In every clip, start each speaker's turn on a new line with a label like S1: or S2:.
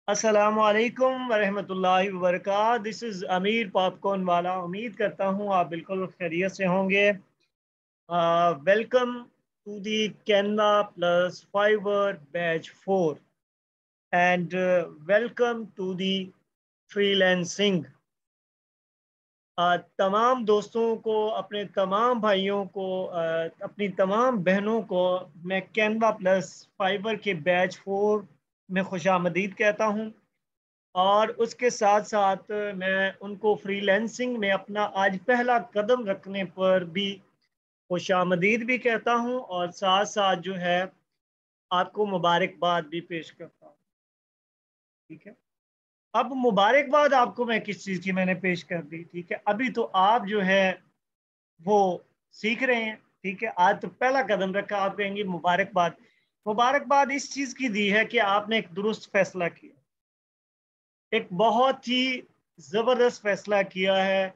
S1: अस्सलाम वालेकुम वरहमतुल्लाहि वबरकातुहू। दिस इज़ अमीर पॉपकॉर्न वाला। उम्मीद करता हूँ आप बिल्कुल खैरियत से होंगे। Welcome to the Canva plus Fiverr batch 4 and welcome to the freelancing. तमाम दोस्तों को, अपने तमाम भाइयों को, अपनी तमाम बहनों को मैं कैनवा प्लस फाइवर के बैच 4 में खुशामदीद कहता हूँ। और उसके साथ साथ मैं उनको फ्रीलांसिंग में अपना आज पहला कदम रखने पर भी खुशामदीद भी कहता हूं, और साथ साथ जो है आपको मुबारकबाद भी पेश करता हूं। ठीक है, अब मुबारकबाद आपको मैं किस चीज़ की मैंने पेश कर दी। ठीक है, अभी तो आप जो है वो सीख रहे हैं। ठीक है, आज तो पहला कदम रखा, आप कहेंगे मुबारकबाद। मुबारकबाद इस चीज़ की दी है कि आपने एक दुरुस्त फैसला किया, एक बहुत ही ज़बरदस्त फैसला किया है।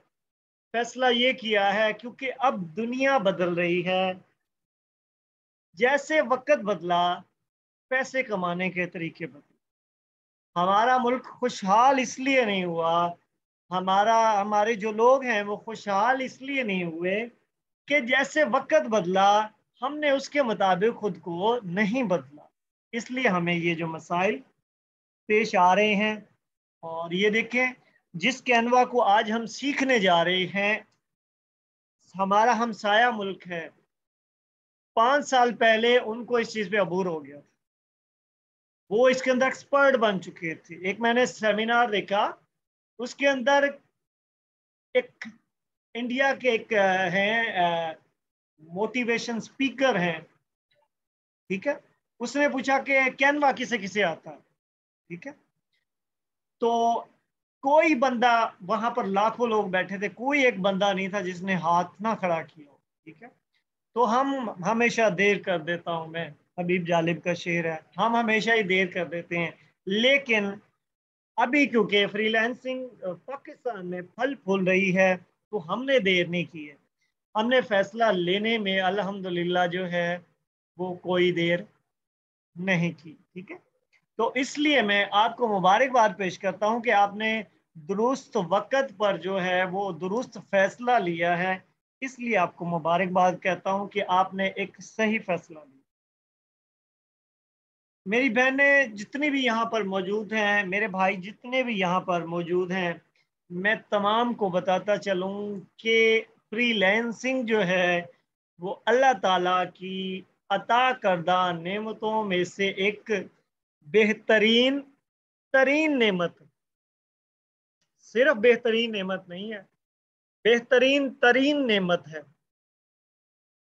S1: फैसला ये किया है क्योंकि अब दुनिया बदल रही है। जैसे वक्त बदला, पैसे कमाने के तरीके बदले। हमारा मुल्क खुशहाल इसलिए नहीं हुआ, हमारे जो लोग हैं वो खुशहाल इसलिए नहीं हुए कि जैसे वक्त बदला हमने उसके मुताबिक खुद को नहीं बदला। इसलिए हमें ये जो मसाइल पेश आ रहे हैं। और ये देखें, जिस कैनवा को आज हम सीखने जा रहे हैं, हमारा हमसाया मुल्क है। 5 साल पहले उनको इस चीज पे अबूर हो गया था, वो इसके अंदर एक्सपर्ट बन चुके थे। एक मैंने सेमिनार देखा, उसके अंदर एक इंडिया के एक हैं मोटिवेशन स्पीकर हैं। ठीक है, उसने पूछा कि कैनवा किसे किसे आता है। ठीक है, तो कोई बंदा, वहां पर लाखों लोग बैठे थे, कोई एक बंदा नहीं था जिसने हाथ ना खड़ा किया हो। ठीक है, तो हम हमेशा देर कर देता हूं मैं, हबीब जालिब का शेर है, हम हमेशा ही देर कर देते हैं। लेकिन अभी क्योंकि फ्रीलांसिंग पाकिस्तान में फल फूल रही है, तो हमने देर नहीं की है। हमने फैसला लेने में अल्हम्दुलिल्लाह जो है वो कोई देर नहीं की। ठीक है, तो इसलिए मैं आपको मुबारकबाद पेश करता हूं कि आपने दुरुस्त वक्त पर जो है वो दुरुस्त फैसला लिया है। इसलिए आपको मुबारकबाद कहता हूं कि आपने एक सही फैसला लिया। मेरी बहनें जितनी भी यहाँ पर मौजूद हैं, मेरे भाई जितने भी यहाँ पर मौजूद हैं, मैं तमाम को बताता चलूँ कि फ्रीलांसिंग जो है वो अल्लाह ताला की अता करदा नेमतों में से एक बेहतरीन तरीन नेमत। सिर्फ बेहतरीन नेमत नहीं है, बेहतरीन तरीन नेमत है।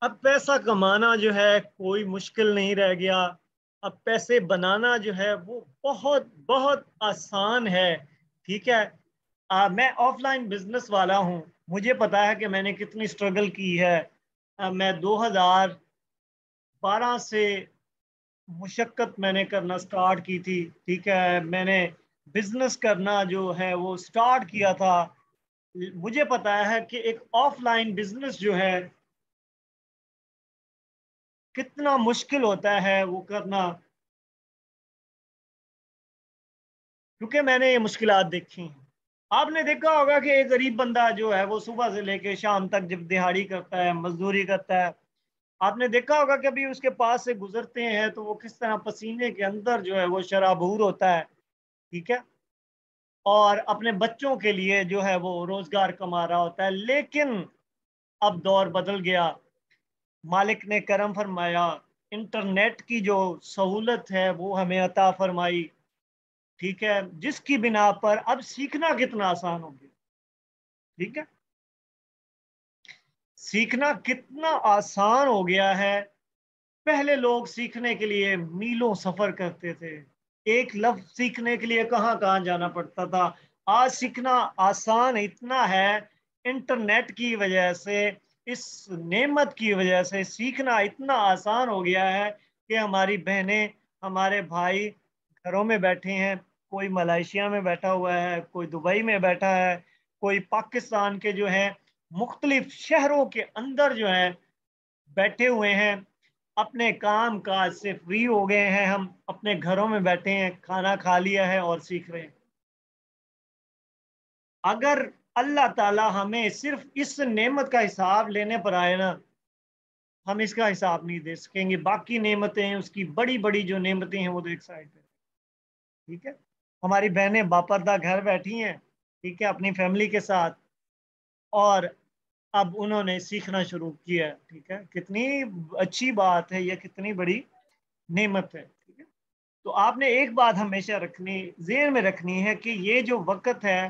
S1: अब पैसा कमाना जो है कोई मुश्किल नहीं रह गया। अब पैसे बनाना जो है वो बहुत बहुत आसान है। ठीक है, मैं ऑफलाइन बिजनेस वाला हूँ, मुझे पता है कि मैंने कितनी स्ट्रगल की है। मैं 2012 से मुशक्क़त मैंने करना स्टार्ट की थी। ठीक है, मैंने बिजनेस करना जो है वो स्टार्ट किया था। मुझे पता है कि एक ऑफलाइन बिजनेस जो है कितना मुश्किल होता है वो करना, क्योंकि मैंने ये मुश्किलात देखी हैं। आपने देखा होगा कि एक गरीब बंदा जो है वो सुबह से लेकर शाम तक जब दिहाड़ी करता है, मजदूरी करता है, आपने देखा होगा कि अभी उसके पास से गुजरते हैं तो वो किस तरह पसीने के अंदर जो है वो शराबूर होता है। ठीक है, और अपने बच्चों के लिए जो है वो रोजगार कमा रहा होता है। लेकिन अब दौर बदल गया, मालिक ने करम फरमाया, इंटरनेट की जो सहूलत है वो हमें अता फरमाई। ठीक है, जिसकी बिना पर अब सीखना कितना आसान हो गया। ठीक है, सीखना कितना आसान हो गया है। पहले लोग सीखने के लिए मीलों सफर करते थे, एक लफ्ज सीखने के लिए कहाँ कहाँ जाना पड़ता था। आज सीखना आसान इतना है, इंटरनेट की वजह से, इस नेमत की वजह से सीखना इतना आसान हो गया है कि हमारी बहनें, हमारे भाई घरों में बैठे हैं। कोई मलेशिया में बैठा हुआ है, कोई दुबई में बैठा है, कोई पाकिस्तान के जो है मुख्तलिफ शहरों के अंदर जो है बैठे हुए हैं। اپنے کام کاج سے فری ہو گئے ہیں، ہم اپنے گھروں میں بیٹھے ہیں، کھانا کھا لیا ہے اور سیکھ رہے ہیں۔ اگر اللہ تعالی ہمیں صرف اس نعمت کا حساب لینے پر آئے نا، ہم اس کا حساب نہیں دے سکیں گے۔ باقی نعمتیں، اس کی بڑی بڑی جو نعمتیں ہیں وہ تو ایک سائڈ پہ، ٹھیک ہے۔ ہماری بہنیں باپردہ گھر بیٹھی ہیں، ٹھیک ہے، اپنی فیملی کے ساتھ، اور اب انہوں نے سیکھنا شروع کیا ہے، ٹھیک ہے۔ کتنی اچھی بات ہے یہ، کتنی بڑی نعمت ہے، ٹھیک ہے۔ تو آپ نے ایک بات ہمیشہ ذہن میں رکھنی ہے کہ یہ جو وقت ہے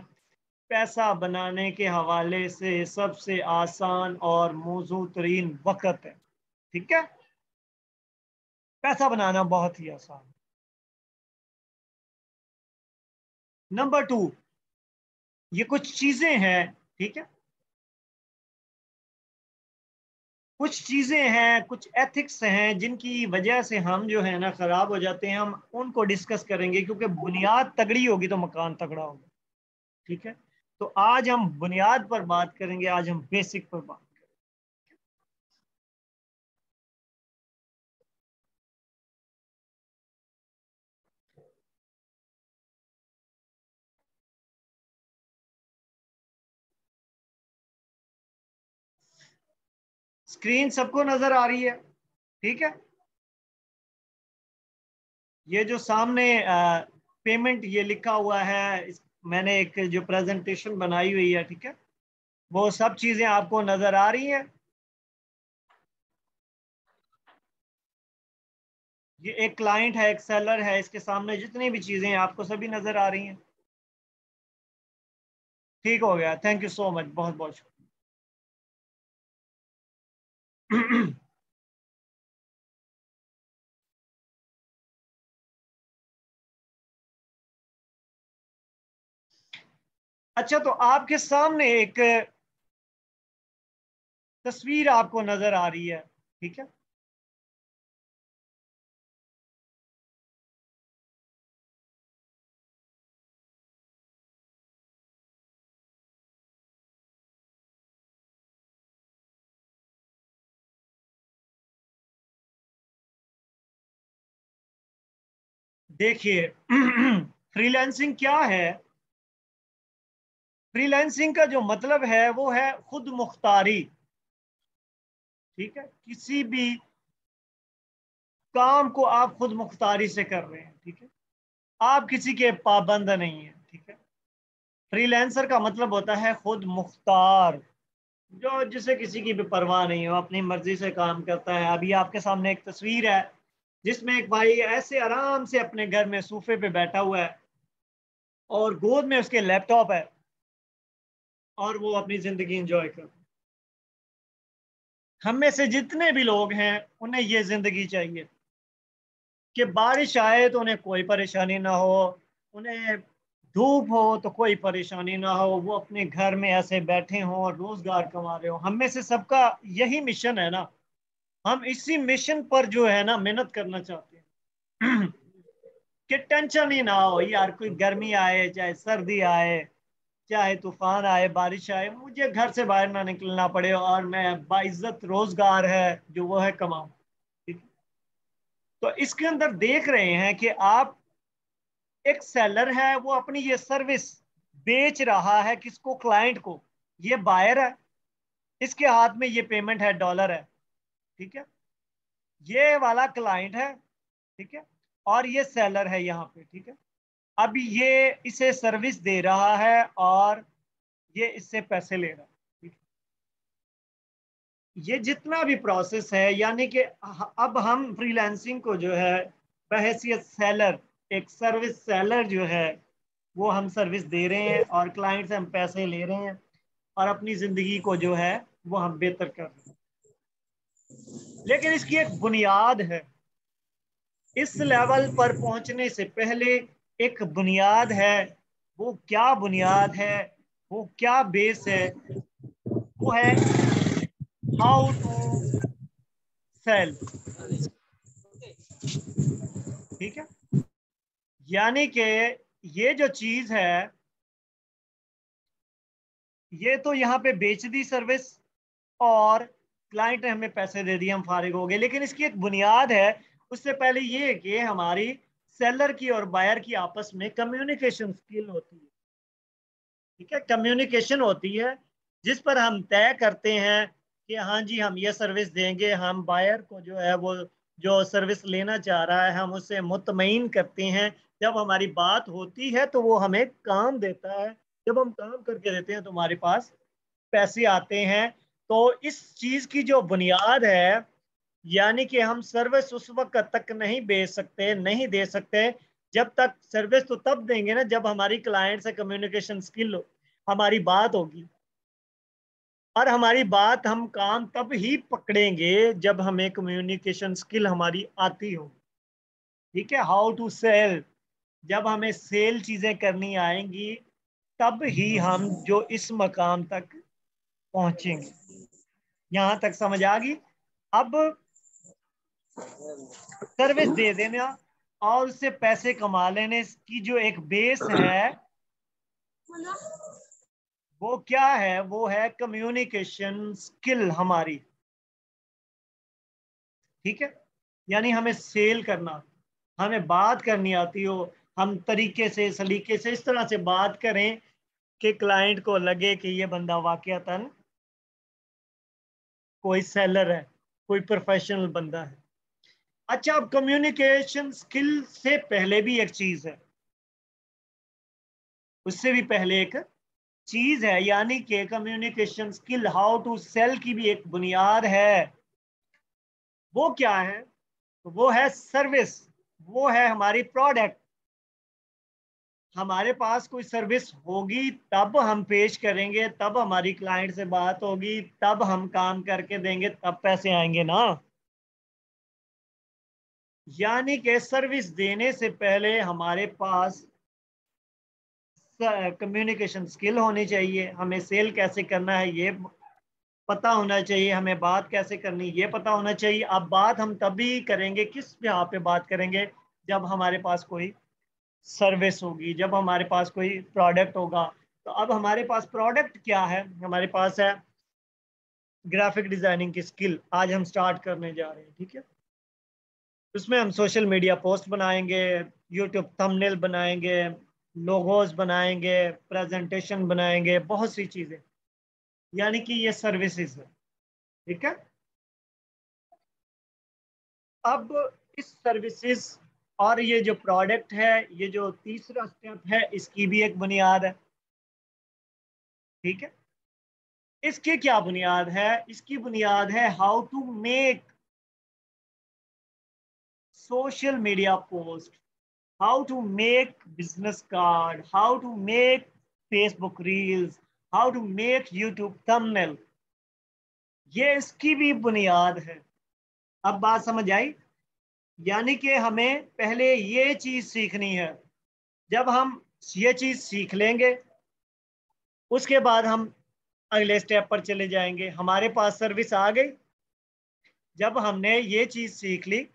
S1: پیسہ بنانے کے حوالے سے سب سے آسان اور موزوں ترین وقت ہے، ٹھیک ہے۔ پیسہ بنانا بہت ہی آسان۔ نمبر 2، یہ کچھ چیزیں ہیں، ٹھیک ہے، کچھ چیزیں ہیں، کچھ ایتھکس ہیں جن کی وجہ سے ہم جو ہے نا خراب ہو جاتے ہیں۔ ہم ان کو ڈسکس کریں گے کیونکہ بنیاد تگڑی ہوگی تو مکان تگڑا ہوگا، ٹھیک ہے۔ تو آج ہم بنیاد پر بات کریں گے، آج ہم بیسک پر بات کریں گے۔ اسکرین سب کو نظر آ رہی ہے؟ ٹھیک ہے۔ یہ جو سامنے پیمنٹ یہ لکھا ہوا ہے، میں نے ایک جو پریزنٹیشن بنائی ہوئی ہے، ٹھیک ہے، وہ سب چیزیں آپ کو نظر آ رہی ہیں؟ یہ ایک کلائنٹ ہے، ایک سیلر ہے، اس کے سامنے جتنی بھی چیزیں ہیں آپ کو سبھی نظر آ رہی ہیں؟ ٹھیک ہو گیا، تھینک یو سو مچ، بہت بہت شکریہ۔ اچھا، تو آپ کے سامنے ایک تصویر آپ کو نظر آ رہی ہے، ٹھیک ہے۔ دیکھیے، فری لانسنگ کیا ہے؟ فری لانسنگ کا جو مطلب ہے وہ ہے خود مختاری، ٹھیک ہے۔ کسی بھی کام کو آپ خود مختاری سے کر رہے ہیں، ٹھیک ہے، آپ کسی کے پابند نہیں ہیں، ٹھیک ہے۔ فری لانسر کا مطلب ہوتا ہے خود مختار، جو جسے کسی کی بھی پرواہ نہیں ہو، اپنی مرضی سے کام کرتا ہے۔ ابھی آپ کے سامنے ایک تصویر ہے جس میں ایک بھائی ایسے آرام سے اپنے گھر میں صوفے پہ بیٹھا ہوا ہے اور گود میں اس کے لیپ ٹاپ ہے اور وہ اپنی زندگی انجوائے کر رہے ہیں۔ ہم میں سے جتنے بھی لوگ ہیں انہیں یہ زندگی چاہیے کہ بارش آئے تو انہیں کوئی پریشانی نہ ہو، انہیں دھوپ ہو تو کوئی پریشانی نہ ہو، وہ اپنے گھر میں ایسے بیٹھے ہوں اور روزگار کما رہے ہوں۔ ہم میں سے سب کا یہی مشن ہے نا، ہم اسی مشن پر جو ہے نا محنت کرنا چاہتے ہیں کہ ٹینشن ہی نہ ہو یار، کوئی گرمی آئے چاہے سردی آئے، چاہے طوفان آئے، بارش آئے، مجھے گھر سے باہر نہ نکلنا پڑے اور میں باعزت روزگار ہے جو وہ ہے کماؤں۔ تو اس کے اندر دیکھ رہے ہیں کہ آپ ایک سیلر ہے، وہ اپنی یہ سروس بیچ رہا ہے کس کو؟ کلائنٹ کو۔ یہ بائر ہے، اس کے ہاتھ میں یہ پیمنٹ ہے، ڈالر ہے، ٹھیک ہے۔ یہ والا کلائنٹ ہے، ٹھیک ہے، اور یہ سیلر ہے یہاں پہ، ٹھیک ہے۔ اب یہ اسے سروس دے رہا ہے اور یہ اس سے پیسے لے رہا ہے، ٹھیک ہے؟ یہ جتنا بھی پروسیس ہے، یعنی کہ اب ہم فری لانسنگ کو جو ہے بحیثیت سیلر، ایک سروس سیلر جو ہے وہ ہم سروس دے رہے ہیں اور کلائنٹ سے ہم پیسے لے رہے ہیں اور اپنی زندگی کو جو ہے وہ ہم بہتر کر رہے ہیں۔ لیکن اس کی ایک بنیاد ہے، اس لیول پر پہنچنے سے پہلے ایک بنیاد ہے۔ وہ کیا بنیاد ہے، وہ کیا بیس ہے؟ وہ ہے ہاؤ ٹو سیل، ٹھیک ہے۔ یعنی کہ یہ جو چیز ہے یہ تو یہاں پہ بیچ دی سروس، اور क्लाइंट ने हमें पैसे दे दिए, हम फारिग हो गए, लेकिन इसकी एक बुनियाद है। उससे पहले ये है कि हमारी सेलर की और बायर की आपस में कम्युनिकेशन स्किल होती है। ठीक है, कम्युनिकेशन होती है जिस पर हम तय करते हैं कि हाँ जी हम ये सर्विस देंगे, हम बायर को जो है वो जो सर्विस लेना चाह रहा है हम उससे मुतमईन करते हैं। जब हमारी बात होती है तो वो हमें काम देता है, जब हम काम करके देते हैं तो हमारे पास पैसे आते हैं। तो इस चीज की जो बुनियाद है, यानी कि हम सर्विस उस वक्त तक नहीं बेच सकते, नहीं दे सकते जब तक, सर्विस तो तब देंगे ना जब हमारी क्लाइंट से कम्युनिकेशन स्किल हो, हमारी बात होगी। और हमारी बात हम काम तब ही पकड़ेंगे जब हमें कम्युनिकेशन स्किल हमारी आती हो। ठीक है, हाउ टू सेल, जब हमें सेल चीजें करनी आएंगी तब ही हम जो इस मकाम तक पहुंचेंगे। यहां तक समझ आ गई? अब सर्विस दे देना और उससे पैसे कमा लेने की जो एक बेस है वो क्या है? वो है कम्युनिकेशन स्किल हमारी। ठीक है, यानी हमें सेल करना, हमें बात करनी आती हो, हम तरीके से सलीके से इस तरह से बात करें कि क्लाइंट को लगे कि ये बंदा वाकयातन कोई सेलर है, कोई प्रोफेशनल बंदा है। अच्छा, अब कम्युनिकेशन स्किल से पहले भी एक चीज है, उससे भी पहले एक चीज है, यानी कि communication skill, how to sell की भी एक बुनियाद है। वो क्या है? वो है सर्विस, वो है हमारी प्रोडक्ट। हमारे पास कोई सर्विस होगी तब हम पेश करेंगे, तब हमारी क्लाइंट से बात होगी, तब हम काम करके देंगे, तब पैसे आएंगे ना। यानी कि सर्विस देने से पहले हमारे पास कम्युनिकेशन स्किल होनी चाहिए, हमें सेल कैसे करना है ये पता होना चाहिए, हमें बात कैसे करनी ये पता होना चाहिए। अब बात हम तभी करेंगे, किस यहाँ पे बात करेंगे? जब हमारे पास कोई सर्विस होगी, जब हमारे पास कोई प्रोडक्ट होगा। तो अब हमारे पास प्रोडक्ट क्या है? हमारे पास है ग्राफिक डिजाइनिंग की स्किल, आज हम स्टार्ट करने जा रहे हैं। ठीक है, उसमें हम सोशल मीडिया पोस्ट बनाएंगे, यूट्यूब थंबनेल बनाएंगे, लोगोस बनाएंगे, प्रेजेंटेशन बनाएंगे, बहुत सी चीजें, यानी कि ये सर्विसेज है। ठीक है, अब इस सर्विसेज और ये जो प्रोडक्ट है, ये जो तीसरा स्टेप है, इसकी भी एक बुनियाद है। ठीक है, इसकी क्या बुनियाद है? इसकी बुनियाद है how to make social media post, how to make business card, how to make Facebook reels, how to make YouTube thumbnail, ये इसकी भी बुनियाद है। अब बात समझ आई? यानी कि हमें पहले ये चीज सीखनी है। जब हम ये चीज सीख लेंगे उसके बाद हम अगले स्टेप पर चले जाएंगे। हमारे पास सर्विस आ गई, जब हमने ये चीज सीख ली,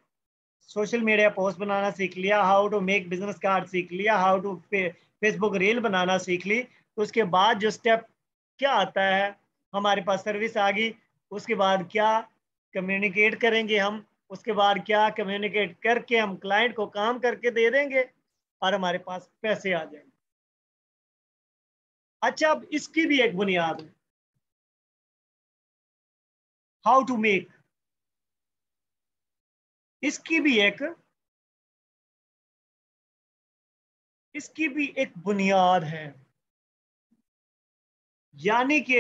S1: सोशल मीडिया पोस्ट बनाना सीख लिया, how to make business card सीख लिया, हाउ टू फेसबुक रील बनाना सीख ली, तो उसके बाद जो स्टेप क्या आता है? हमारे पास सर्विस आ गई, उसके बाद क्या कम्युनिकेट करेंगे हम, उसके बाद क्या कम्युनिकेट करके हम क्लाइंट को काम करके दे देंगे और हमारे पास पैसे आ जाएंगे। अच्छा, अब इसकी भी एक बुनियाद है, हाउ टू मेक, इसकी भी एक इसकी भी एक बुनियाद है। यानी कि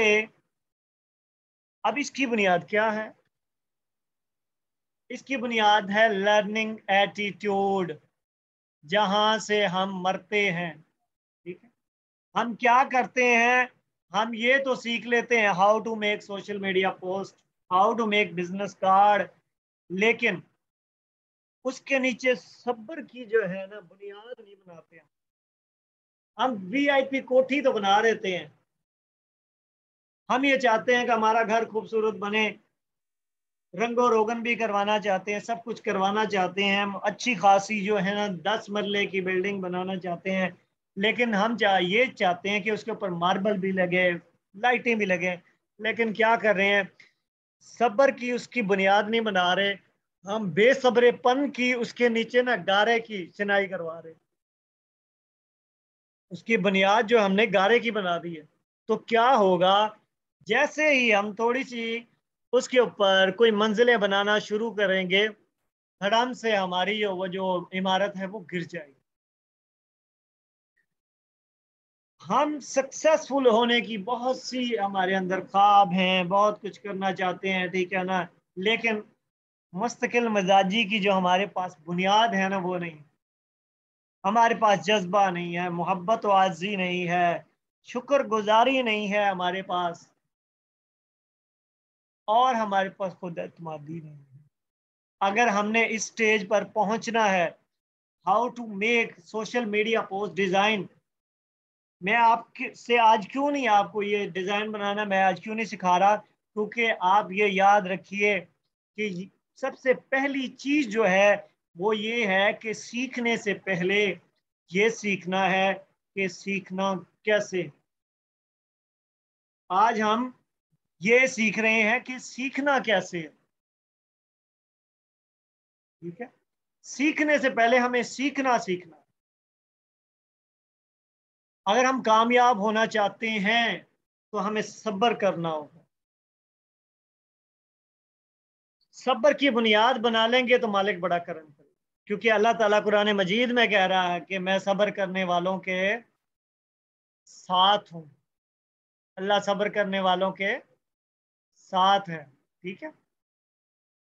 S1: अब इसकी बुनियाद क्या है? इसकी बुनियाद है लर्निंग एटीट्यूड, जहां से हम मरते हैं। ठीक है, हम क्या करते हैं? हम ये तो सीख लेते हैं how to make social media post, how to make business card, लेकिन उसके नीचे सब्र की जो है ना बुनियाद नहीं बनाते हैं। हम वीआईपी कोठी तो बना देते हैं, हम ये चाहते हैं कि हमारा घर खूबसूरत बने, रंगो रोगन भी करवाना चाहते हैं, सब कुछ करवाना चाहते हैं, हम अच्छी खासी जो है ना 10 मरले की बिल्डिंग बनाना चाहते हैं, लेकिन हम ये चाहते हैं कि उसके ऊपर मार्बल भी लगे, लाइटें भी लगे, लेकिन क्या कर रहे हैं? صبر کی اس کی بنیاد نہیں بنا رہے، ہم بے صبر پن کی اس کے نیچے نا گارے کی چنائی کروا رہے، اس کی بنیاد جو ہم نے گارے کی بنا دی ہے۔ تو کیا ہوگا، جیسے ہی ہم تھوڑی سی اس کے اوپر کوئی منزلیں بنانا شروع کریں گے، دھڑام سے ہماری وہ جو عمارت ہے وہ گر جائے گی۔ ہم سکسیسفل ہونے کی بہت سی ہمارے اندر خواب ہیں، بہت کچھ کرنا چاہتے ہیں، ٹھیک ہے نا، لیکن مستقل مزاجی کی جو ہمارے پاس بنیاد ہے نا وہ نہیں، ہمارے پاس جذبہ نہیں ہے، محبت و عاجزی نہیں ہے، شکر گزاری نہیں ہے ہمارے پاس، اور ہمارے پاس خود اعتمادی نہیں ہے۔ اگر ہم نے اس سٹیج پر پہنچنا ہے، how to make social media post design, میں آپ سے آج کیوں نہیں آپ کو یہ ڈیزائن بنانا میں آج کیوں نہیں سکھا رہا، کیونکہ آپ یہ یاد رکھیے کہ سب سے پہلی چیز جو ہے وہ یہ ہے کہ سیکھنے سے پہلے یہ سیکھنا ہے کہ سیکھنا کیسے۔ آج ہم یہ سیکھ رہے ہیں کہ سیکھنا کیسے، ٹھیک ہے، سیکھنے سے پہلے ہمیں سیکھنا سیکھنا۔ اگر ہم کامیاب ہونا چاہتے ہیں تو ہمیں صبر کرنا ہوگا، صبر کی بنیاد بنا لیں گے تو مالک بڑا کرم کرے، کیونکہ اللہ تعالیٰ قرآن مجید میں کہہ رہا ہے کہ میں صبر کرنے والوں کے ساتھ ہوں، اللہ صبر کرنے والوں کے ساتھ ہے، ٹھیک ہے۔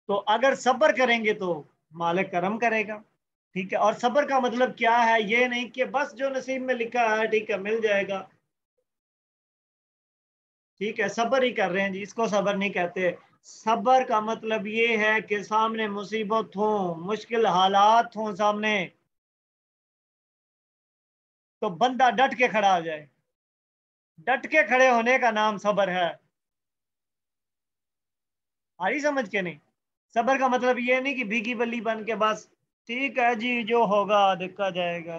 S1: تو اگر صبر کریں گے تو مالک کرم کرے گا، ٹھیک ہے۔ اور صبر کا مطلب کیا ہے، یہ نہیں کہ بس جو نصیب میں لکھا ہے ٹھیک ہے مل جائے گا، ٹھیک ہے صبر ہی کر رہے ہیں جی، اس کو صبر نہیں کہتے۔ صبر کا مطلب یہ ہے کہ سامنے مصیبت ہوں، مشکل حالات ہوں سامنے، تو بندہ ڈٹ کے کھڑا ہو جائے، ڈٹ کے کھڑے ہونے کا نام صبر ہے۔ آئی سمجھ کے نہیں؟ صبر کا مطلب یہ نہیں کہ بھیگی بلی بن کے بس ٹھیک ہے جی جو ہوگا دیکھا جائے گا،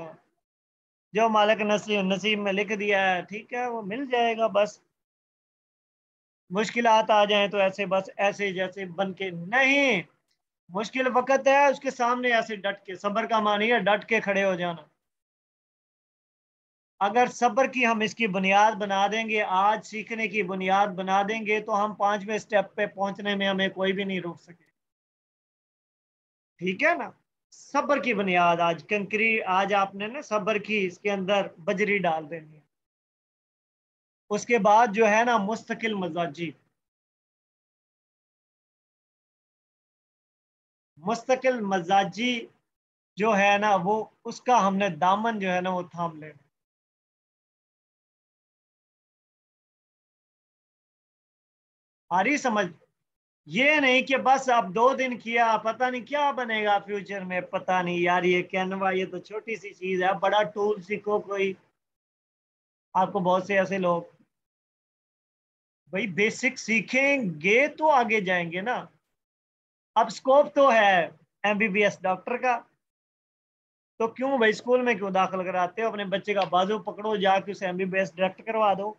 S1: جو مالک نصیب میں لکھ دیا ہے ٹھیک ہے وہ مل جائے گا، بس مشکلات آ جائیں تو ایسے بس ایسے جیسے بن کے نہیں، مشکل وقت ہے اس کے سامنے ایسے ڈٹ کے، صبر کا معنی ہے ڈٹ کے کھڑے ہو جانا۔ اگر صبر کی ہم اس کی بنیاد بنا دیں گے، آج سیکھنے کی بنیاد بنا دیں گے، تو ہم 5ویں سٹیپ پہ پہنچنے میں ہمیں کوئی بھی نہیں روک سکے، ٹھیک ہے نا۔ صبر کی بنیاد آج کنکری، آج آپ نے نا صبر کی اس کے اندر بجری ڈال دینی ہے۔ اس کے بعد جو ہے نا مستقل مزاجی، مستقل مزاجی جو ہے نا وہ اس کا ہم نے دامن جو ہے نا وہ تھام لینا۔ آ رہی سمجھ؟ یہ نہیں کہ بس اب 2 دن کیا پتہ نہیں کیا بنے گا فیوچر میں، پتہ نہیں یار یہ کینوا یہ تو چھوٹی سی چیز ہے، بڑا ٹول سیکھو کوئی، آپ کو بہت سے ایسے لوگ بھائی بیسک سیکھیں گے تو آگے جائیں گے نا۔ اب سکوپ تو ہے MBBS ڈاکٹر کا، تو کیوں بھائی اسکول میں کیوں داخل کراتے ہو، اپنے بچے کا بازو پکڑو جا کے اسے MBBS ڈائریکٹ کروا دو۔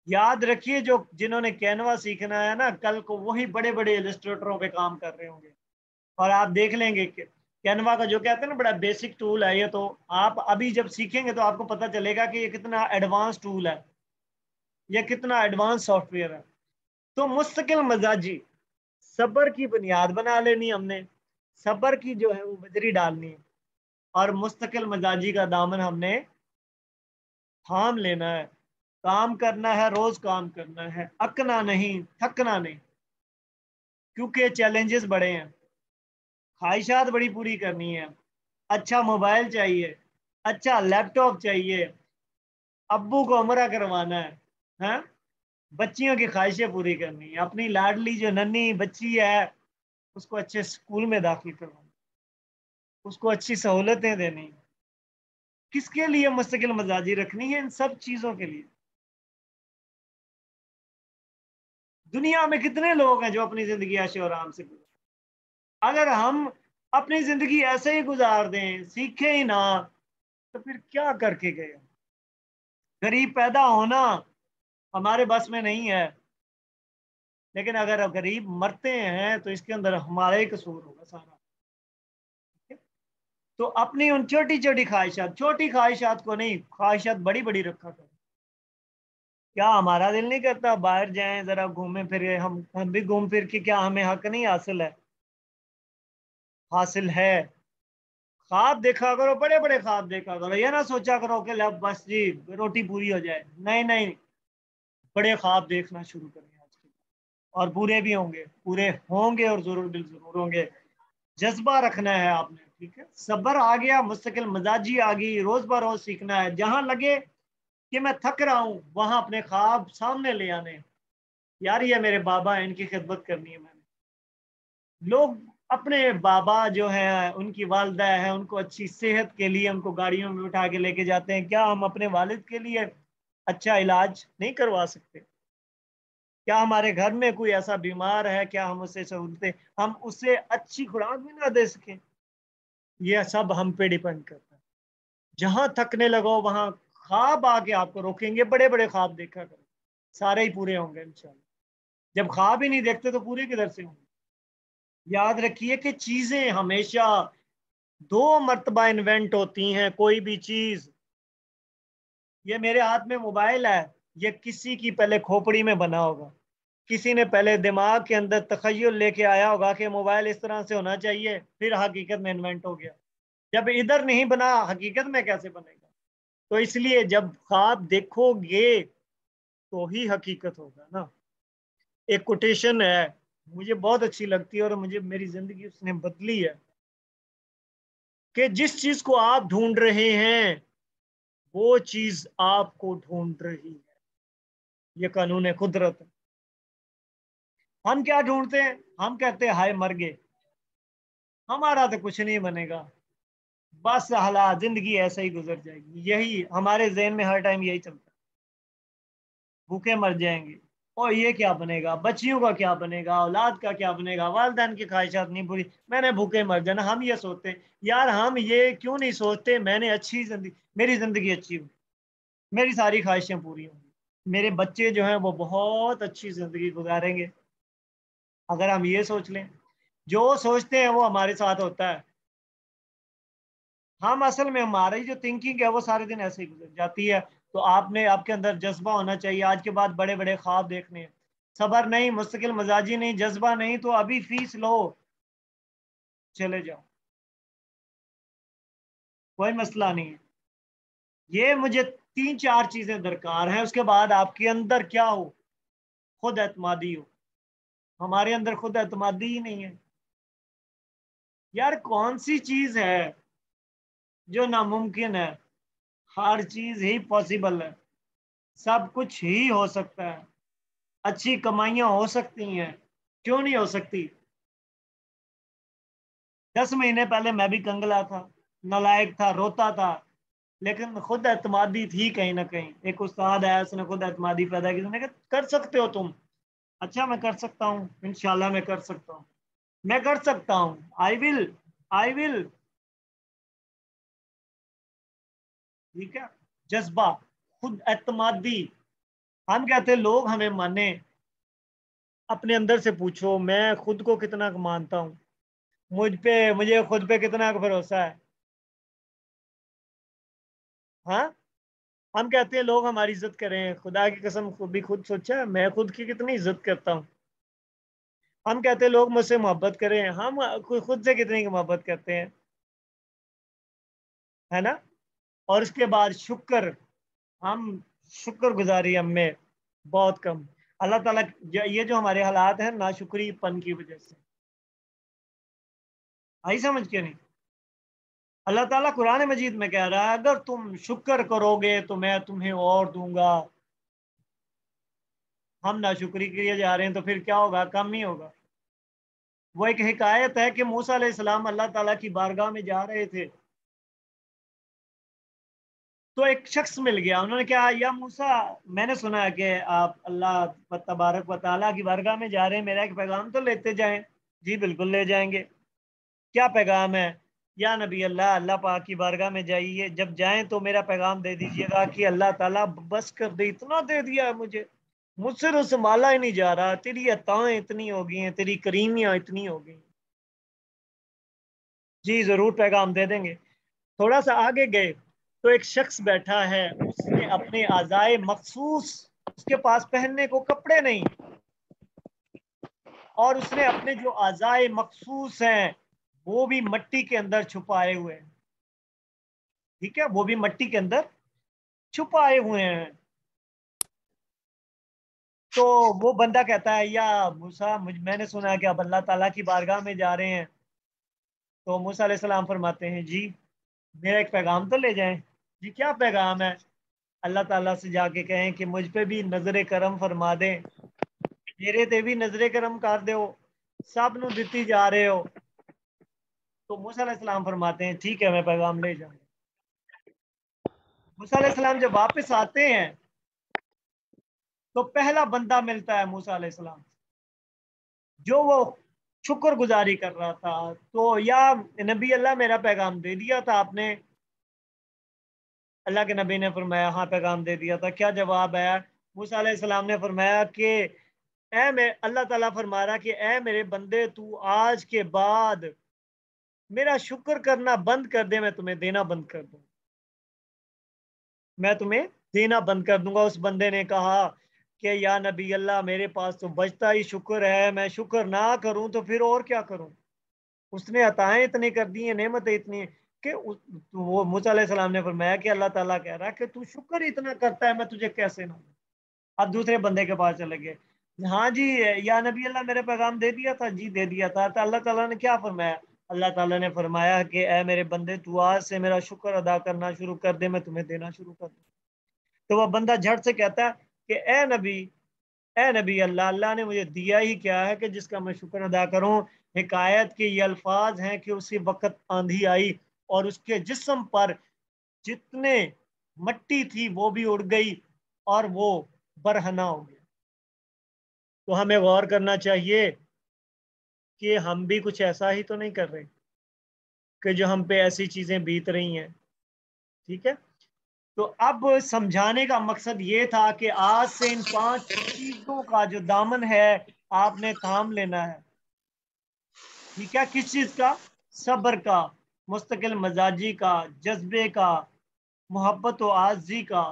S1: یاد رکھیے جو جنہوں نے کینوا سیکھنا ہے نا کل کو وہی بڑے بڑے السٹریٹروں پہ کام کر رہے ہوں گے، اور آپ دیکھ لیں گے کہ کینوا کا جو کہتے ہیں نا بڑا بیسک ٹول ہے یہ، تو آپ ابھی جب سیکھیں گے تو آپ کو پتہ چلے گا کہ یہ کتنا ایڈوانس ٹول ہے، یہ کتنا ایڈوانس سافٹ ویئر ہے۔ تو مستقل مزاجی، صبر کی بنیاد بنا لینی ہم نے، صبر کی جو ہے وہ بجری ڈالنی ہے، اور مستقل مزاجی کا دامن ہم نے تھام لینا ہے، کام کرنا ہے، روز کام کرنا ہے، اکنا نہیں تھکنا نہیں، کیونکہ چیلنجز بڑے ہیں، خواہشات بڑی پوری کرنی ہے، اچھا موبائل چاہیے، اچھا لیپ ٹاپ چاہیے، ابو کو عمرہ کروانا ہے، ہاں بچیوں کی خواہشیں پوری کرنی ہے، اپنی لاڈلی جو ننھی بچی ہے اس کو اچھے اسکول میں داخل کروانا، اس کو اچھی سہولتیں دینی، کس کے لیے مستقل مزاجی رکھنی ہے، ان سب چیزوں کے لیے۔ دنیا میں کتنے لوگ ہیں جو اپنی زندگی عیش و آرام سے گزاریں، اگر ہم اپنی زندگی ایسے ہی گزار دیں، سیکھیں ہی نہ، تو پھر کیا کر کے گئے؟ غریب پیدا ہونا ہمارے بس میں نہیں ہے، لیکن اگر غریب مرتے ہیں تو اس کے اندر ہمارا ہی قصور ہوگا سارا. تو اپنی ان چھوٹی خواہشات کو نہیں، خواہشات بڑی بڑی رکھا کرو. کیا ہمارا دل نہیں کرتا باہر جائیں ذرا گھومیں پھریں؟ ہم بھی گھوم پھر کے، کیا ہمیں حق نہیں حاصل ہے؟ حاصل ہے. خواب دیکھا کرو، بڑے بڑے خواب دیکھا کرو. یہ نہ سوچا کرو کہ لب بس جی روٹی پوری ہو جائے. نہیں نہیں، بڑے خواب دیکھنا شروع کریں آج کے، اور پورے بھی ہوں گے، پورے ہوں گے اور ضرور ضرور ہوں گے. جذبہ رکھنا ہے آپ نے، ٹھیک ہے؟ صبر آ گیا، مستقل مزاجی آ گئی، روز بہ روز سیکھنا ہے. جہاں لگے کہ میں تھک رہا ہوں وہاں اپنے خواب سامنے لے آنے. یار یہ میرے بابا ہیں، ان کی خدمت کرنی ہے میں نے. لوگ اپنے بابا جو ہیں، ان کی والدہ ہیں، ان کو اچھی صحت کے لیے ان کو گاڑیوں میں اٹھا کے لے کے جاتے ہیں. کیا ہم اپنے والد کے لیے اچھا علاج نہیں کروا سکتے؟ کیا ہمارے گھر میں کوئی ایسا بیمار ہے، کیا ہم اسے سہولتیں، ہم اسے اچھی خوراک بھی نہ دے سکیں؟ یہ سب ہم پہ ڈیپینڈ کرتا ہے. جہاں تھکنے لگو وہاں خواب آ کے آپ کو روکیں گے. بڑے بڑے خواب دیکھا کرو، سارے ہی پورے ہوں گے انشاءاللہ. جب خواب ہی نہیں دیکھتے تو پورے کدھر سے ہوں گے؟ یاد رکھیے کہ چیزیں ہمیشہ دو مرتبہ انوینٹ ہوتی ہیں. کوئی بھی چیز، یہ میرے ہاتھ میں موبائل ہے، یہ کسی کی پہلے کھوپڑی میں بنا ہوگا. کسی نے پہلے دماغ کے اندر تخیل لے کے آیا ہوگا کہ موبائل اس طرح سے ہونا چاہیے، پھر حقیقت میں انوینٹ ہو گیا. جب ادھر نہیں بنا حقیقت میں کیسے بنے گا؟ تو اس لیے جب خواب دیکھو گے تو ہی حقیقت ہوگا نا. ایک کوٹیشن ہے، مجھے بہت اچھی لگتی ہے اور مجھے میری زندگی اس نے بدلی ہے، کہ جس چیز کو آپ ڈھونڈ رہے ہیں وہ چیز آپ کو ڈھونڈ رہی ہے. یہ قانون قدرت ہے. ہم کیا ڈھونڈتے ہیں؟ ہم کہتے ہیں ہائے مر گئے، ہمارا تو کچھ نہیں بنے گا، بس حالات زندگی ایسے ہی گزر جائے گی. یہی ہمارے ذہن میں ہر ٹائم یہی چلتا ہے. بھوکے مر جائیں گے، اور یہ کیا بنے گا، بچیوں کا کیا بنے گا، اولاد کا کیا بنے گا، والدین کی خواہشات نہیں پوری، میں نے بھوکے مر جانا. ہم یہ سوچتے ہیں. یار ہم یہ کیوں نہیں سوچتے میں نے اچھی زندگی، میری زندگی اچھی ہو، میری ساری خواہشیں پوری ہوں گی، میرے بچے جو ہیں وہ بہت اچھی زندگی گزاریں گے. اگر ہم یہ سوچ لیں، جو سوچتے ہیں وہ ہمارے ساتھ ہوتا ہے. ہم اصل میں ہماری جو تھنکنگ ہے وہ سارے دن ایسے ہی گزر جاتی ہے. تو آپ کے اندر جذبہ ہونا چاہیے آج کے بعد بڑے بڑے خواب دیکھنے ہیں. صبر نہیں، مستقل مزاجی نہیں، جذبہ نہیں، تو ابھی فیس لو، چلے جاؤ، کوئی مسئلہ نہیں ہے. یہ مجھے 3 4 چیزیں درکار ہیں. اس کے بعد آپ کے اندر کیا ہو؟ خود اعتمادی ہو. ہمارے اندر خود اعتمادی ہی نہیں ہے. یار کون سی چیز ہے جو ناممکن ہے؟ ہر چیز ہی پاسبل ہے، سب کچھ ہی ہو سکتا ہے. اچھی کمائیاں ہو سکتی ہیں، کیوں نہیں ہو سکتی؟ 10 مہینے پہلے میں بھی کنگلا تھا، نالائق تھا، روتا تھا، لیکن خود اعتمادی تھی کہیں نہ کہیں. ایک استاد ہے، اس نے خود اعتمادی پیدا کی. اس نے کہا کر سکتے ہو تم. اچھا میں کر سکتا ہوں، انشاءاللہ میں کر سکتا ہوں، میں کر سکتا ہوں. آئی ول. ٹھیک ہے. جذبہ، خود اعتمادی. ہم کہتے ہیں لوگ ہمیں مانے. اپنے اندر سے پوچھو میں خود کو کتنا مانتا ہوں، مجھے خود پہ کتنا بھروسہ ہے. ہاں، ہم کہتے ہیں لوگ ہماری عزت کریں. خدا کی قسم بھی خود سوچا میں خود کی کتنی عزت کرتا ہوں. ہم کہتے ہیں لوگ مجھ سے محبت کریں. ہم خود سے کتنی کی محبت کرتے ہیں، ہے نا؟ اور اس کے بعد شکر، ہم شکر گزاری ہم میں بہت کم. اللہ تعالیٰ یہ جو ہمارے حالات ہیں ناشکری پن کی وجہ سے. آئی سمجھ کے نہیں؟ اللہ تعالیٰ قرآن مجید میں کہہ رہا ہے اگر تم شکر کرو گے تو میں تمہیں اور دوں گا. ہم ناشکری کے لیے جا رہے ہیں تو پھر کیا ہوگا؟ کم ہی ہوگا. وہ ایک حکایت ہے کہ موسیٰ علیہ السلام اللہ تعالیٰ کی بارگاہ میں جا رہے تھے تو ایک شخص مل گیا. انہوں نے کہا یا موسیٰ، میں نے سنا ہے کہ آپ اللہ تبارک و تعالیٰ کی بارگاہ میں جا رہے ہیں، میرا ایک پیغام تو لیتے جائیں. جی بالکل لے جائیں گے. کیا پیغام ہے؟ یا نبی اللہ، اللہ پاک کی بارگاہ میں جائیے، جب جائیں تو میرا پیغام دے دیجیے گا کہ اللہ تعالیٰ بس کر دے، اتنا دے دیا ہے مجھے، मुझसे तो संभाला ही नहीं जा रहा, तेरी अताएं इतनी हो गई हैं, तेरी करीमियां इतनी हो गई। जी जरूर पैगाम दे देंगे। थोड़ा सा आगे गए तो एक शख्स बैठा है, उसने अपने आज़ाए मखसूस, उसके पास पहनने को कपड़े नहीं, और उसने अपने जो आज़ाए मखसूस हैं वो भी मट्टी के अंदर छुपाए हुए हैं। ठीक है, वो भी मट्टी के अंदर छुपाए हुए हैं। तो वो बंदा कहता है, या मूसा, मैंने सुना है कि आप अल्लाह ताला की बारगाह में जा रहे हैं। तो मूसा अलैहिस्सलाम फरमाते हैं, जी मेरा एक पैगाम तो ले जाएं। जी क्या पैगाम है? अल्लाह ताला से जाके कहें कि मुझ पे भी नजर करम फरमा दें, मेरे ते भी नजर करम कर दो, सब नु दिती जा रहे हो। तो मूसा अलैहिस्सलाम फरमाते हैं, ठीक है मैं पैगाम ले जाऊंगा। मूसा अलैहिस्सलाम जब वापस आते हैं तो पहला बंदा मिलता है मूसा अलैहिस्सलाम, जो वो शुक्रगुजारी कर रहा था। तो या नबी अल्लाह, मेरा पैगाम दे दिया था आपने? अल्लाह के नबी ने फरमाया, हाँ पैगाम दे दिया था। क्या जवाब है? मूसा अलैहिस्सलाम ने फरमाया कि अल्लाह ताला फरमा रहा कि ए मेरे बंदे, तू आज के बाद मेरा शुक्र करना बंद कर दे, मैं तुम्हें देना बंद कर दूं, मैं तुम्हें देना बंद कर दूंगा। उस बंदे ने कहा कि या नबी अल्लाह, मेरे पास तो बचता ही शुक्र है, मैं शुक्र ना करूं तो फिर और क्या करूं? उसने अताएं इतनी कर दी हैं, नेमतें इतनी कि वो मूसा अलैहिस्सलाम ने फरमाया कि अल्लाह ताला कह रहा है कि तू शुक्र ही इतना करता है, मैं तुझे कैसे ना दूं? अब दूसरे बंदे के पास चले गए। हाँ जी, या नबी अल्लाह, मेरे पैगाम दे दिया था। जी दे दिया था। तो अल्लाह ताला ने क्या फरमाया? अल्लाह ताला ने फरमाया कि ए मेरे बंदे, तू आज से मेरा शुक्र अदा करना शुरू कर दे, मैं तुम्हें देना शुरू कर दूं। तो वह बंदा झट से कहता है कि ए नबी अल्लाह, अल्लाह ने मुझे दिया ही क्या है कि जिसका मैं शुक्र अदा करूं? हिकायत के ये अल्फाज हैं कि उसी वक्त आंधी आई और उसके जिस्म पर जितने मट्टी थी वो भी उड़ गई और वो बरहना हो गया। तो हमें गौर करना चाहिए कि हम भी कुछ ऐसा ही तो नहीं कर रहे कि जो हम पे ऐसी चीजें बीत रही हैं। ठीक है, तो अब समझाने का मकसद ये था कि आज से इन 5 चीजों का जो दामन है आपने थाम लेना है। ठीक है, किस चीज का? सब्र का, मुस्तकिल मजाजी का, जज्बे का, मोहब्बत व आजी का,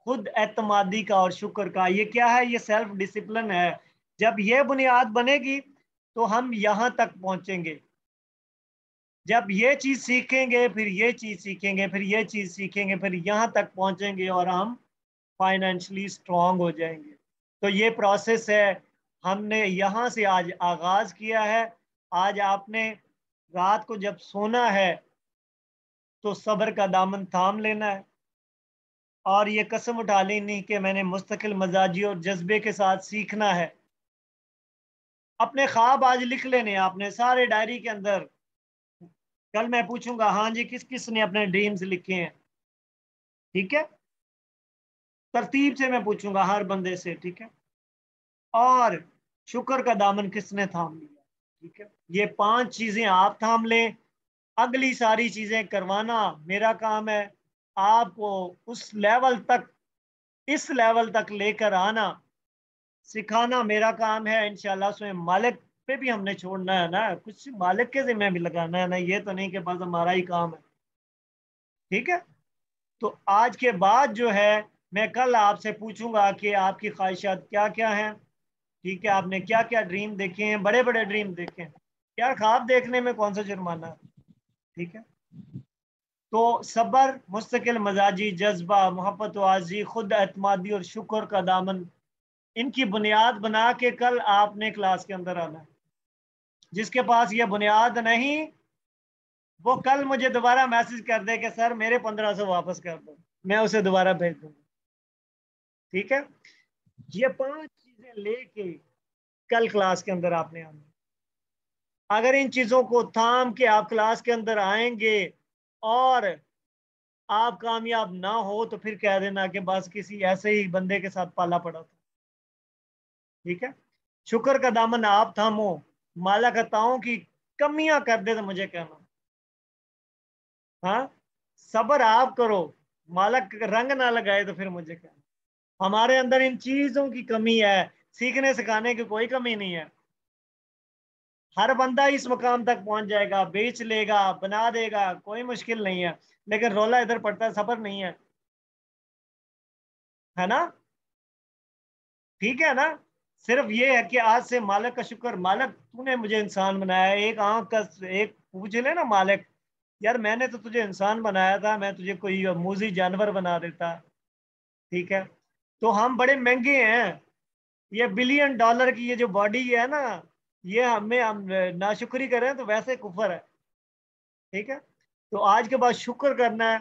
S1: खुद एतमादी का और शुक्र का। ये क्या है? ये सेल्फ डिसिप्लिन है। जब ये बुनियाद बनेगी तो हम यहां तक पहुंचेंगे। जब ये चीज सीखेंगे, फिर ये चीज सीखेंगे, फिर ये चीज सीखेंगे, फिर यहां तक पहुंचेंगे और हम फाइनेंशियली स्ट्रांग हो जाएंगे। तो ये प्रोसेस है, हमने यहाँ से आज आगाज किया है। आज आपने रात को जब सोना है तो सब्र का दामन थाम लेना है और ये कसम उठा लेनी कि मैंने मुस्तकिल मजाजी और जज्बे के साथ सीखना है। अपने ख्वाब आज लिख लेने हैं आपने सारे डायरी के अंदर। कल मैं पूछूंगा, हाँ जी किस किस ने अपने ड्रीम्स लिखे हैं? ठीक है, तरतीब से मैं पूछूंगा हर बंदे से। ठीक है, और शुक्र का दामन किसने थाम लिया? ठीक है, ये 5 चीजें आप थाम लें। अगली सारी चीजें करवाना मेरा काम है। आपको उस लेवल तक, इस लेवल तक लेकर आना, सिखाना मेरा काम है। इंशाल्लाह उसमें मालिक पे भी हमने छोड़ना है ना, कुछ मालिक के जिम्मे भी लगाना है ना, ये तो नहीं कि बस हमारा ही काम है। ठीक है, तो आज के बाद जो है मैं कल आपसे पूछूंगा कि आपकी ख्वाहिशात क्या क्या हैं। ठीक है, आपने क्या क्या ड्रीम देखे हैं? बड़े बड़े ड्रीम देखे हैं क्या? ख्वाब देखने में कौन सा जुर्माना है? ठीक है, तो सब्र, मुस्तकिल मजाजी, जज्बा, मोहब्बत वाजी, खुद एतमादी और शुक्र का दामन, इनकी बुनियाद बना के कल आपने क्लास के अंदर आना है। जिसके पास ये बुनियाद नहीं, वो कल मुझे दोबारा मैसेज कर दे कि सर मेरे 1500 वापस कर दो, मैं उसे दोबारा भेज दूंगा। ठीक है, ये 5 चीजें लेके कल क्लास के अंदर आपने आना। अगर इन चीजों को थाम के आप क्लास के अंदर आएंगे और आप कामयाब ना हो तो फिर कह देना कि बस किसी ऐसे ही बंदे के साथ पाला पड़ा था। ठीक है, शुक्र का दामन आप थामो, मालाकताओं की कमियां कर दे तो मुझे कहना। हाँ, सब्र आप करो, मालक रंग ना लगाए तो फिर मुझे कहना। हमारे अंदर इन चीजों की कमी है, सीखने सिखाने की कोई कमी नहीं है। हर बंदा इस मुकाम तक पहुंच जाएगा, बेच लेगा, बना देगा, कोई मुश्किल नहीं है। लेकिन रोला इधर पड़ता है, सब्र नहीं है ना? ठीक है ना? सिर्फ ये है कि आज से मालिक का शुक्र, मालिक तूने मुझे इंसान बनाया। एक आंख का एक पूछ ले ना मालिक, यार मैंने तो तुझे इंसान बनाया था, मैं तुझे कोई मूजी जानवर बना देता। ठीक है, तो हम बड़े महंगे हैं। ये बिलियन डॉलर की ये जो बॉडी है ना, ये हमें हम नाशुक्री करें तो वैसे कुफर है। ठीक है, तो आज के बाद शुक्र करना है,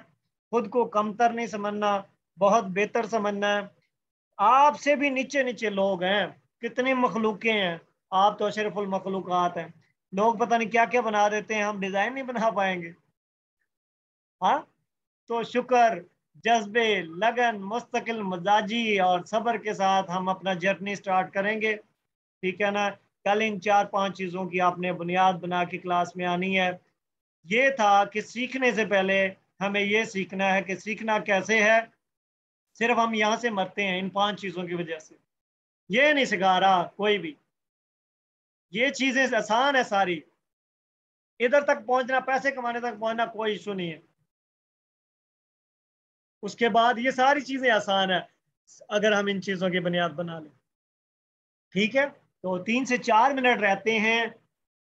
S1: खुद को कमतर नहीं समझना, बहुत बेहतर समझना है। आपसे भी नीचे नीचे लोग हैं, कितनी मखलूकें हैं, आप तो अशरफुल मखलूकात हैं। लोग पता नहीं क्या क्या बना देते हैं, हम डिजाइन नहीं बना पाएंगे। हाँ, तो शुक्र, जज्बे, लगन, मुस्तकिल मजाजी और सब्र के साथ हम अपना जर्नी स्टार्ट करेंगे। ठीक है ना? कल इन 4-5 चीज़ों की आपने बुनियाद बना के क्लास में आनी है। ये था कि सीखने से पहले हमें ये सीखना है कि सीखना कैसे है। सिर्फ हम यहाँ से मरते हैं इन 5 चीज़ों की वजह से। ये नहीं सिखा रहा कोई भी, ये चीज़ें आसान है सारी। इधर तक पहुंचना, पैसे कमाने तक पहुंचना कोई इशू नहीं है। उसके बाद ये सारी चीज़ें आसान है अगर हम इन चीज़ों की बुनियाद बना लें। ठीक है, तो 3 से 4 मिनट रहते हैं।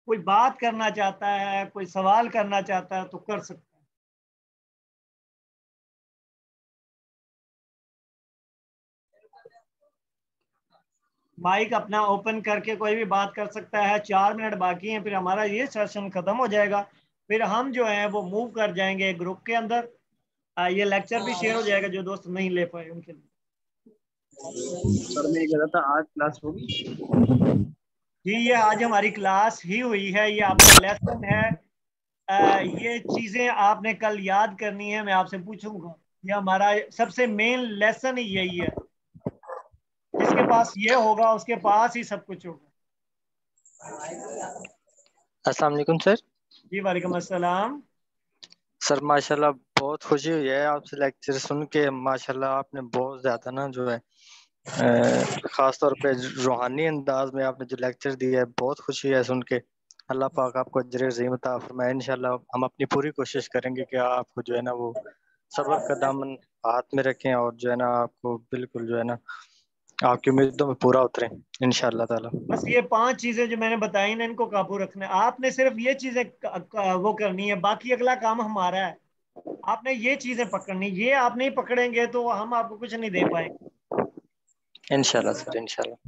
S1: कोई बात करना चाहता है, कोई सवाल करना चाहता है तो कर सकता है। माइक अपना ओपन करके कोई भी बात कर सकता है। 4 मिनट बाकी हैं, फिर हमारा ये सेशन खत्म हो जाएगा। फिर हम जो है वो मूव कर जाएंगे ग्रुप के अंदर। ये लेक्चर भी शेयर हो जाएगा जो दोस्त नहीं ले पाए उनके लिए।
S2: सर मैं ये कह रहा था, आज क्लास होगी?
S1: जी, ये आज हमारी क्लास ही हुई है, ये आपका लेसन है। ये चीज़ें आपने कल याद करनी है, मैं आपसे पूछूंगा। ये हमारा सबसे मेन लेसन ही यही है। जिसके पास ये होगा उसके पास ही सब कुछ होगा।
S3: अस्सलाम वालेकुम सर।
S1: जी वालेकुम अस्सलाम।
S3: सर माशाल्लाह बहुत खुशी हुई है आपसे लेक्चर सुन के। माशाल्लाह आपने बहुत ज़्यादा ना जो है ख़ास तौर पे रूहानी अंदाज में आपने जो लेक्चर दिया है, बहुत खुशी है सुन के। अल्लाह पाक आपको अजर अज़ीम अता फरमाए। इंशाल्लाह हम अपनी पूरी कोशिश करेंगे कि आपको जो है ना वो सब्र का दामन हाथ में रखें और जो है ना आपको बिल्कुल जो है ना आपकी उम्मीदों में पूरा उतरें इंशाल्लाह ताला।
S1: बस ये 5 चीजें जो मैंने बताई ना, इनको काबू रखना है आपने। सिर्फ ये चीजें वो करनी है, बाकी अगला काम हमारा है। आपने ये चीजें पकड़नी, ये आप नहीं पकड़ेंगे तो हम आपको कुछ नहीं दे पाएंगे।
S3: इंशाल्लाह सर इंशाल्लाह।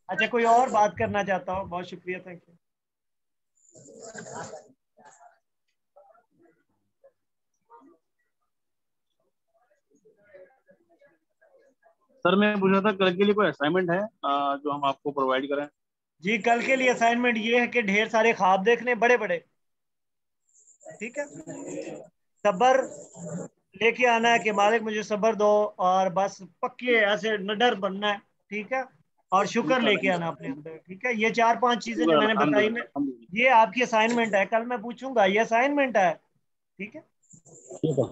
S1: अच्छा, कोई और बात करना चाहता हो? बहुत शुक्रिया, थैंक यू।
S2: सर मैं पूछ रहा था, कल के लिए कोई असाइनमेंट है जो हम आपको प्रोवाइड करें?
S1: जी, कल के लिए असाइनमेंट ये है कि ढेर सारे ख्वाब देखने, बड़े बड़े। ठीक है, सब्र लेके आना है कि मालिक मुझे सब्र दो, और बस पक्के ऐसे निडर बनना है। ठीक है, और शुक्र लेके आना अपने अंदर। ठीक है, ये 4-5 चीजें जो मैंने बताई ना,
S2: अल्हम्दुलिल्लाह।
S1: ये आपकी असाइनमेंट है। कल मैं पूछूंगा, ये असाइनमेंट है। ठीक है,
S4: ठीक है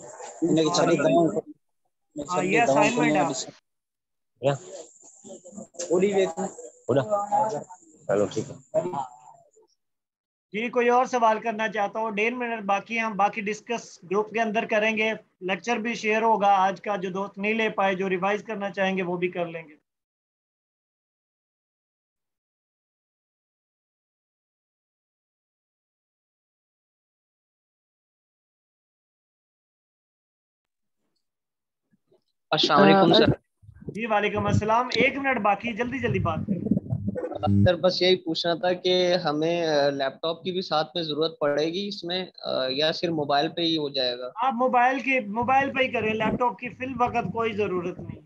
S4: इन्हें
S1: और
S4: छड़ी दवाओं को
S1: हाँ, ये
S4: छड़ी दवाओं को
S1: असाइनमेंट है
S4: वाली
S1: आपका।
S4: या पूरी वेट में पूरा चलो ठीक है।
S1: जी, कोई और सवाल करना चाहता हो? 1.5 मिनट बाकी हैं, हम बाकी डिस्कस ग्रुप के अंदर करेंगे। लेक्चर भी शेयर होगा आज का, जो दोस्त नहीं ले पाए, जो रिवाइज करना चाहेंगे वो भी कर लेंगे।
S5: अस्सलाम वालेकुम सर।
S1: जी वालेकुम अस्सलाम। 1 मिनट बाकी, जल्दी जल्दी बात करें।
S5: सर बस यही पूछना था कि हमें लैपटॉप की भी साथ में जरूरत पड़ेगी इसमें, या सिर्फ मोबाइल पे ही हो जाएगा?
S1: आप मोबाइल पे ही करें, लैपटॉप की फिल वक्त कोई ज़रूरत नहीं है।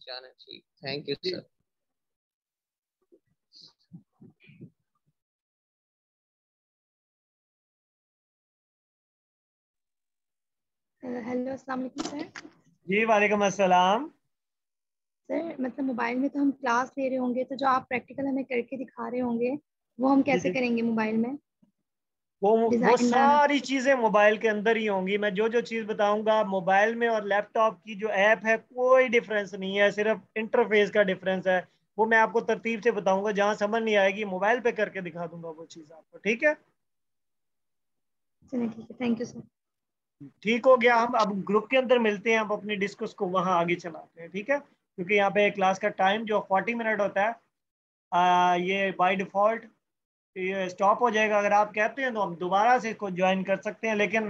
S5: जाना ठीक, thank you
S1: ji,
S5: sir.
S6: Hello अस्सलाम वालेकुम सर।
S1: जी वालेकुम अस्सलाम।
S6: सर मतलब मोबाइल में तो हम क्लास ले रहे होंगे, तो जो आप प्रैक्टिकल हमें करके दिखा रहे होंगे वो हम
S1: जी
S6: कैसे
S1: जी,
S6: करेंगे मोबाइल में?
S1: وہ
S6: डिजाइन बनाना।
S1: सारी चीज़ें मोबाइल के अंदर ही होंगी। मैं जो जो चीज़ बताऊंगा मोबाइल में और लैपटॉप की जो ऐप है कोई डिफरेंस नहीं है, सिर्फ इंटरफेस का डिफरेंस है। वो मैं आपको तरतीब से बताऊंगा, जहां समझ नहीं आएगी मोबाइल पे करके दिखा दूंगा वो चीज़ आपको। ठीक है,
S6: चलिए ठीक है, थैंक यू सर।
S1: ठीक हो गया। हम अब ग्रुप के अंदर मिलते हैं, हम अपनी डिस्कस को वहां आगे चलाते हैं। ठीक है, क्योंकि यहाँ पे क्लास का टाइम जो 40 मिनट होता है ये बाय डिफ़ॉल्ट ये स्टॉप हो जाएगा। अगर आप कहते हैं तो हम दोबारा से इसको ज्वाइन कर सकते हैं, लेकिन